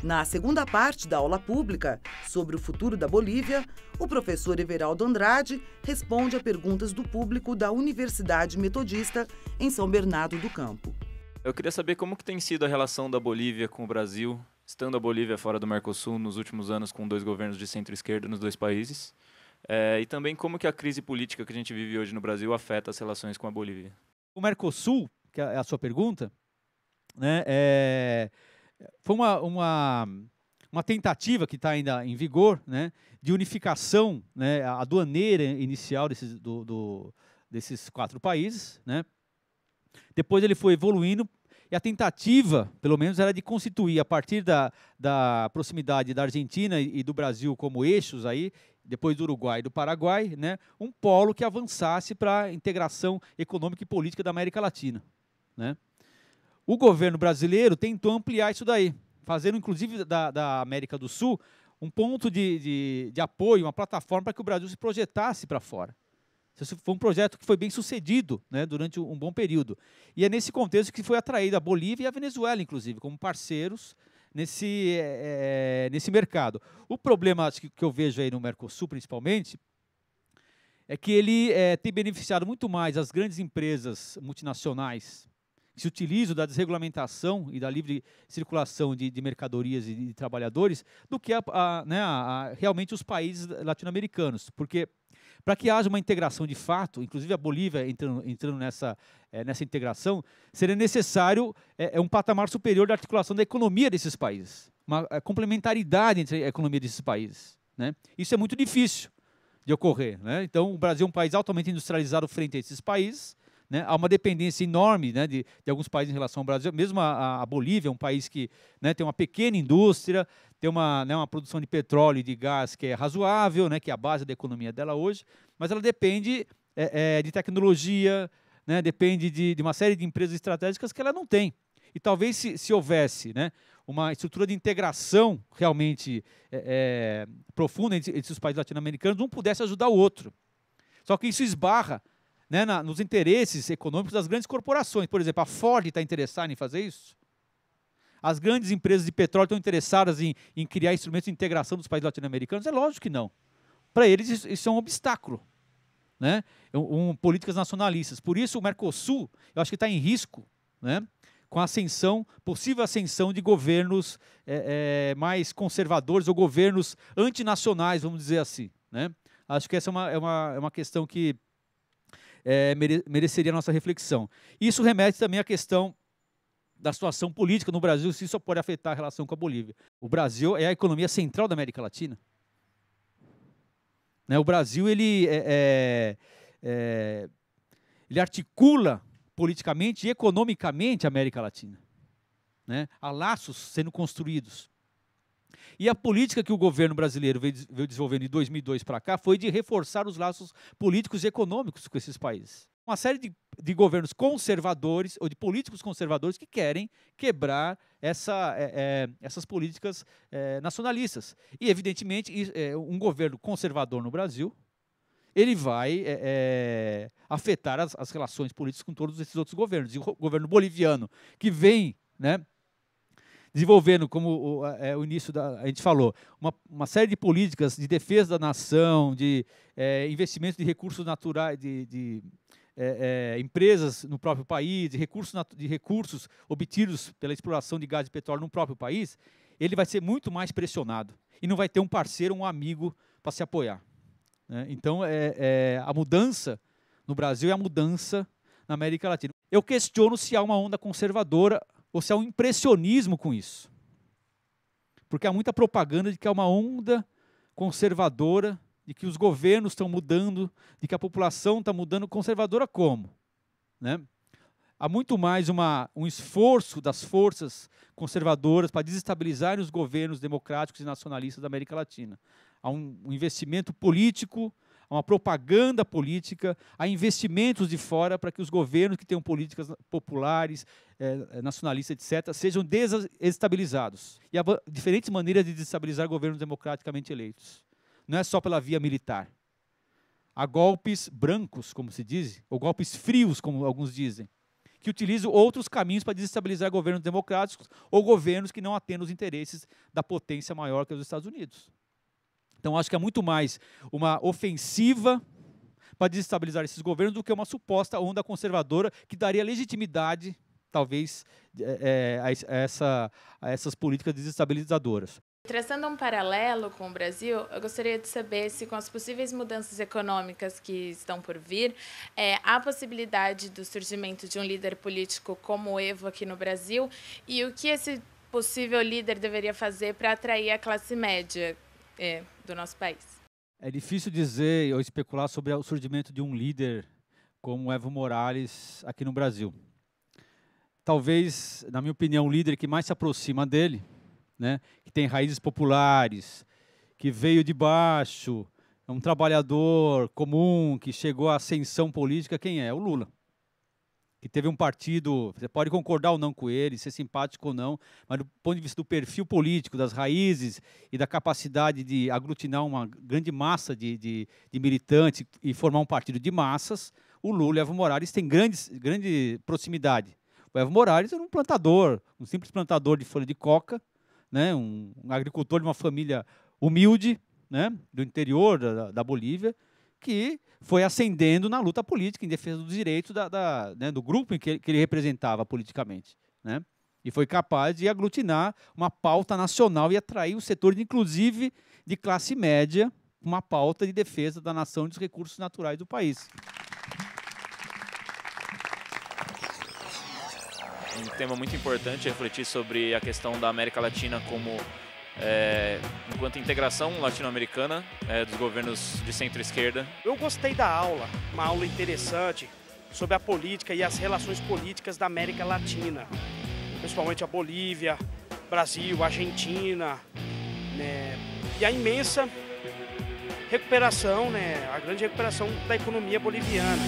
Na segunda parte da aula pública sobre o futuro da Bolívia, o professor Everaldo Andrade responde a perguntas do público da Universidade Metodista em São Bernardo do Campo. Eu queria saber como que tem sido a relação da Bolívia com o Brasil, estando a Bolívia fora do Mercosul nos últimos anos com 2 governos de centro-esquerda nos 2 países, e também como que a crise política que a gente vive hoje no Brasil afeta as relações com a Bolívia. O Mercosul, que é a sua pergunta, né, foi uma tentativa que está ainda em vigor, né, de unificação, né, aduaneira inicial desses 4 países, né. Depois ele foi evoluindo e a tentativa, pelo menos, era de constituir, a partir da proximidade da Argentina e do Brasil como eixos, aí, depois do Uruguai e do Paraguai, né, um polo que avançasse para a integração econômica e política da América Latina, né. O governo brasileiro tentou ampliar isso daí, fazendo, inclusive, da América do Sul um ponto de apoio, uma plataforma para que o Brasil se projetasse para fora. Esse foi um projeto que foi bem sucedido, né, durante um bom período. E é nesse contexto que foi atraída a Bolívia e a Venezuela, inclusive, como parceiros nesse mercado. O problema que eu vejo aí no Mercosul, principalmente, é que ele tem beneficiado muito mais as grandes empresas multinacionais que se utilizam da desregulamentação e da livre circulação de mercadorias e de trabalhadores do que realmente os países latino-americanos. Porque para que haja uma integração de fato, inclusive a Bolívia entrando nessa integração, seria necessário um patamar superior da articulação da economia desses países, uma complementaridade entre a economia desses países, né? Isso é muito difícil de ocorrer, né? Então, o Brasil é um país altamente industrializado frente a esses países, né? Há uma dependência enorme, né, de alguns países em relação ao Brasil. Mesmo a Bolívia é um país que, né, tem uma pequena indústria, tem uma produção de petróleo e de gás que é razoável, né, que é a base da economia dela hoje, mas ela depende de tecnologia, né, depende de uma série de empresas estratégicas que ela não tem. E talvez se houvesse, né, uma estrutura de integração realmente profunda entre os países latino-americanos, um pudesse ajudar o outro. Só que isso esbarra, né, nos interesses econômicos das grandes corporações. Por exemplo, a Ford está interessada em fazer isso? As grandes empresas de petróleo estão interessadas em criar instrumentos de integração dos países latino-americanos? É lógico que não. Para eles, isso é um obstáculo, né? Políticas nacionalistas. Por isso, o Mercosul, eu acho que está em risco, né, com a possível ascensão de governos mais conservadores ou governos antinacionais, vamos dizer assim, né? Acho que essa é uma questão que mereceria a nossa reflexão. Isso remete também à questão da situação política no Brasil, se isso pode afetar a relação com a Bolívia. O Brasil é a economia central da América Latina, né? O Brasil ele articula politicamente e economicamente a América Latina, né? Há laços sendo construídos. E a política que o governo brasileiro veio desenvolvendo de 2002 para cá foi de reforçar os laços políticos e econômicos com esses países. Uma série de governos conservadores ou de políticos conservadores que querem quebrar essas políticas nacionalistas. E, evidentemente, um governo conservador no Brasil, ele vai afetar as relações políticas com todos esses outros governos. E o governo boliviano, que vem, né, desenvolvendo, como o início a gente falou, uma série de políticas de defesa da nação, de investimento de recursos naturais, de empresas no próprio país, de recursos obtidos pela exploração de gás e petróleo no próprio país, ele vai ser muito mais pressionado e não vai ter um parceiro, um amigo para se apoiar, né? Então, a mudança no Brasil é a mudança na América Latina. Eu questiono se há uma onda conservadora ou se há um impressionismo com isso. Porque há muita propaganda de que há uma onda conservadora, de que os governos estão mudando, de que a população está mudando. Conservadora como? Né? Há muito mais um esforço das forças conservadoras para desestabilizar os governos democráticos e nacionalistas da América Latina. Há um investimento político, há uma propaganda política, há investimentos de fora para que os governos que tenham políticas populares, nacionalistas, etc., sejam desestabilizados. E há diferentes maneiras de desestabilizar governos democraticamente eleitos. Não é só pela via militar. Há golpes brancos, como se diz, ou golpes frios, como alguns dizem, que utilizam outros caminhos para desestabilizar governos democráticos ou governos que não atendem os interesses da potência maior que os Estados Unidos. Então, acho que é muito mais uma ofensiva para desestabilizar esses governos do que uma suposta onda conservadora que daria legitimidade, talvez, a essas políticas desestabilizadoras. Traçando um paralelo com o Brasil, eu gostaria de saber se, com as possíveis mudanças econômicas que estão por vir, há possibilidade do surgimento de um líder político como o Evo aqui no Brasil e o que esse possível líder deveria fazer para atrair a classe média do nosso país. É difícil dizer ou especular sobre o surgimento de um líder como Evo Morales aqui no Brasil. Talvez, na minha opinião, o líder que mais se aproxima dele, né, que tem raízes populares, que veio de baixo, é um trabalhador comum, que chegou à ascensão política, quem é? O Lula. Que teve um partido, você pode concordar ou não com ele, ser simpático ou não, mas do ponto de vista do perfil político, das raízes e da capacidade de aglutinar uma grande massa de militantes e formar um partido de massas, o Lula e o Evo Morales têm grande proximidade. O Evo Morales era um plantador, um simples plantador de folha de coca, né, um agricultor de uma família humilde, né, do interior da Bolívia, que foi ascendendo na luta política em defesa dos direitos né, do grupo em que ele representava politicamente, né, e foi capaz de aglutinar uma pauta nacional e atrair o setor, inclusive, de classe média, uma pauta de defesa da nação e dos recursos naturais do país. Um tema muito importante é refletir sobre a questão da América Latina como, enquanto integração latino-americana dos governos de centro-esquerda. Eu gostei da aula, uma aula interessante sobre a política e as relações políticas da América Latina, principalmente a Bolívia, Brasil, Argentina, né, e a imensa recuperação, né, a grande recuperação da economia boliviana.